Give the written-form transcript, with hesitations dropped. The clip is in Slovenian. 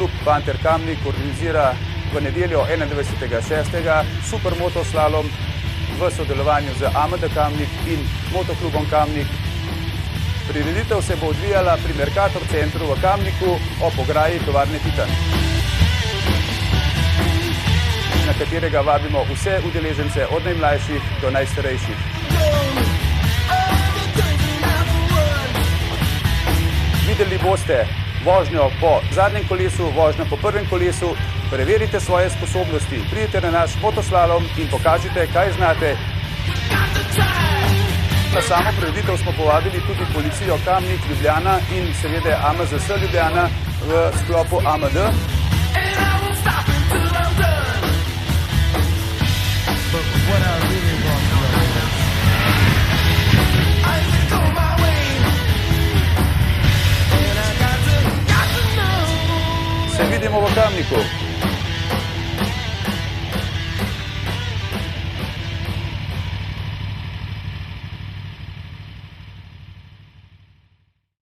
Motoklub Panter Kamnik organizira v nedeljo 21.6. supermoto slalom v sodelovanju z AMD Kamnik in Motoklubom Kamnik. Prireditev se bo odvijala pri Mercator centru v Kamniku ob ograji tovarne Titan, na katerega vabimo vse udeležence od najmlajših do najstarejših. Videli boste vožnjo po zadnjem kolesu, vožnjo po prvem kolesu, preverite svoje sposobnosti, pridite na naš motoslalom in pokažite, kaj znate. Na samo prireditev smo povabili tudi policijo Kamnik, Ljubljana in seveda AMZS Ljubljana v sklopu AMD. Se vidimo v Kamniku.